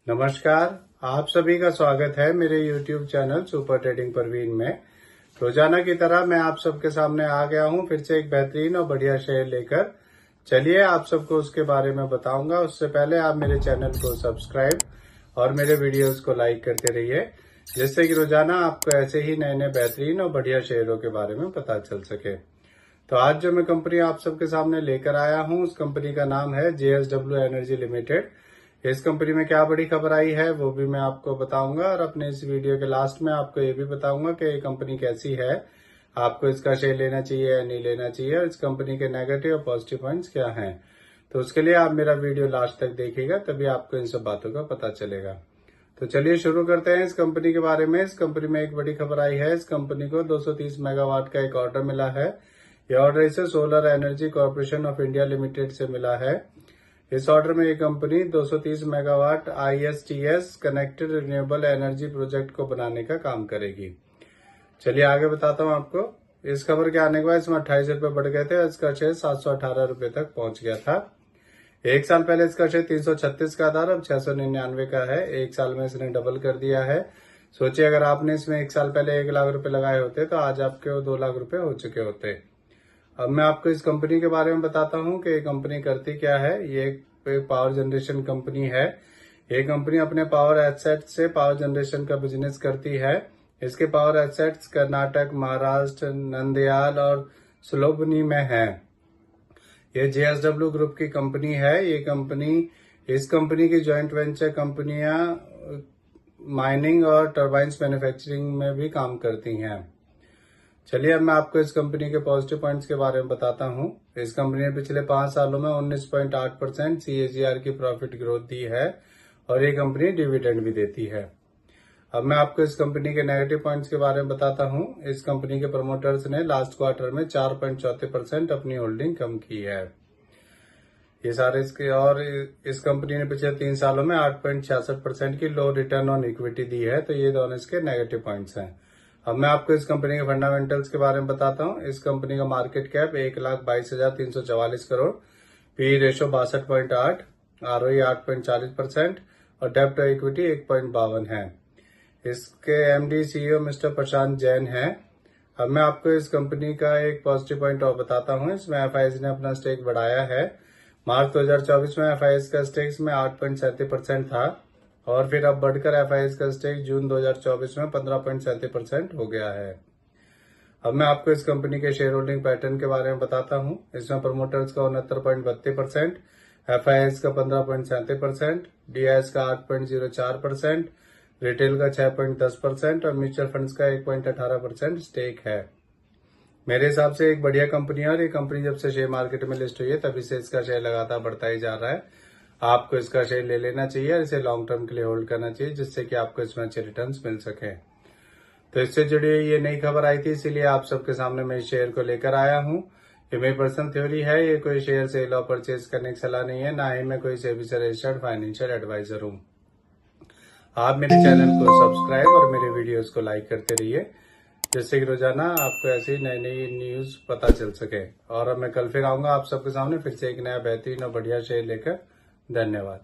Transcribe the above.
नमस्कार, आप सभी का स्वागत है मेरे YouTube channel super trading Parveen में। रोजाना की तरह मैं आप सबके सामने आ गया हूं फिर से एक बेहतरीन और बढ़िया शेयर लेकर। चलिए आप सबको उसके बारे में बताऊंगा। उससे पहले आप मेरे चैनल को सब्सक्राइब और मेरे वीडियोस को लाइक करते रहिए, जिससे कि रोजाना आपको ऐसे ही नए नए बेहतरीन और बढ़िया शेयरों के बारे में पता चल सके। तो आज जो मैं कंपनी आप सबके सामने लेकर आया हूं, उस कंपनी का नाम है JSW एनर्जी लिमिटेड। इस कंपनी में क्या बड़ी खबर आई है वो भी मैं आपको बताऊंगा, और अपने इस वीडियो के लास्ट में आपको ये भी बताऊंगा कि ये कंपनी कैसी है, आपको इसका शेयर लेना चाहिए या नहीं लेना चाहिए, और इस कंपनी के नेगेटिव और पॉजिटिव पॉइंट्स क्या हैं। तो उसके लिए आप मेरा वीडियो लास्ट तक देखिएगा, तभी आपको इन सब बातों का पता चलेगा। तो चलिए शुरू करते हैं इस कंपनी के बारे में। इस कंपनी में एक बड़ी खबर आई है। इस कंपनी को 230 मेगावाट का एक ऑर्डर मिला है। यह ऑर्डर इसे solar energy corporation of India limited से मिला है। इस ऑर्डर में ये company 230 megawatt ISTS connected renewable energy project को बनाने का काम करेगी। चलिए आगे बताता हूँ आपको। इस खबर के आने के बाद इसमें 28 रुपए बढ़ गए थे। इसका शेयर 718 रुपए तक पहुंच गया था। एक साल पहले इसका शेयर 336 का था, अब 699 का है। एक साल में इसने डबल कर दिया है। सोचिए अगर आपने इसमें एक साल पहले 1 लाख रुपए लगाए होते तो आज आपके वो 2 लाख रुपए हो चुके होते। अब मैं आपको इस कंपनी के बारे में बताता हूं कि ये कंपनी करती क्या है। ये एक पावर जनरेशन कंपनी है। ये कंपनी अपने पावर एसेट्स से पावर जनरेशन का बिजनेस करती है। इसके पावर एसेट्स कर्नाटक, महाराष्ट्र, नंदयाल और सुलोबनी में है। ये JSW ग्रुप की कंपनी है। इस कंपनी की जॉइंट वेंचर कंपनियां माइनिंग और टर्बाइंस मैन्युफैक्चरिंग में भी काम करती हैं। चलिए अब मैं आपको इस कंपनी के पॉजिटिव पॉइंट्स के बारे में बताता हूं। इस कंपनी ने पिछले 5 सालों में 19.8% CAGR की प्रॉफिट ग्रोथ दी है, और ये कंपनी डिविडेंड भी देती है। अब मैं आपको इस कंपनी के नेगेटिव पॉइंट्स के बारे में बताता हूं। इस कंपनी के प्रमोटर्स ने लास्ट क्वार्टर में 4.34% अपनी होल्डिंग कम की है। ये सारे इसके, और इस कंपनी ने पिछले 3 सालों में 8.66% की लो रिटर्न ऑन इक्विटी दी है। तो ये दोनों इसके नेगेटिव पॉइंट्स हैं। अब मैं आपको इस कंपनी के फंडामेंटल्स के बारे में बताता हूं। इस कंपनी का market cap 1,22,344 crore, P ratio 62.8, ROE 8.40% और डेब्ट टू इक्विटी 1.52 है। इसके MD CEO मिस्टर प्रशांत जैन है। अब मैं आपको इस कंपनी का एक पॉजिटिव पॉइंट और बताता हूं। इसमें FIS ने अपना स्टेक बढ़ाया है। मार्च 2024 में FIS का स्टेक में 8.37% था, और फिर अब बढ़कर FIS का स्टेक जून 2024 में 15.37% हो गया है। अब मैं आपको इस कंपनी के शेयर होल्डिंग पैटर्न के बारे में बताता हूं। इसमें प्रमोटर्स का 69.32%, FIS का 15.37%, DIS का 8.04%, रिटेल का 6.10% और म्यूचुअल फंड्स का 1.18% स्टेक है। मेरे हिसाब से एक बढ़िया कंपनी है, और ये कंपनी जब से शेयर मार्केट में लिस्ट हुई है तभी से इसका शेयर लगातार बढ़ता ही जा रहा है। आपको इसका शेयर ले लेना चाहिए और इसे लॉन्ग टर्म के लिए होल्ड करना चाहिए, जिससे कि आपको इसमें अच्छे रिटर्न्स मिल सके। तो इससे जुड़ी ये नई खबर आई थी, इसीलिए आप सबके सामने मैं इस शेयर को लेकर आया हूँ। ये मेरी पर्सनल थ्योरी है। ये कोई शेयर सेल और परचेज करने की सलाह नहीं है, ना ही मैं कोई सेबी से रजिस्टर्ड फाइनेंशियल एडवाइजर हूँ। आप मेरे चैनल को सब्सक्राइब और मेरे वीडियोस को लाइक करते रहिए, जिससे कि रोजाना आपको ऐसी नई नई न्यूज पता चल सके। और अब मैं कल फिर आऊंगा आप सबके सामने फिर से एक नया बेहतरीन और बढ़िया शेयर लेकर। धन्यवाद।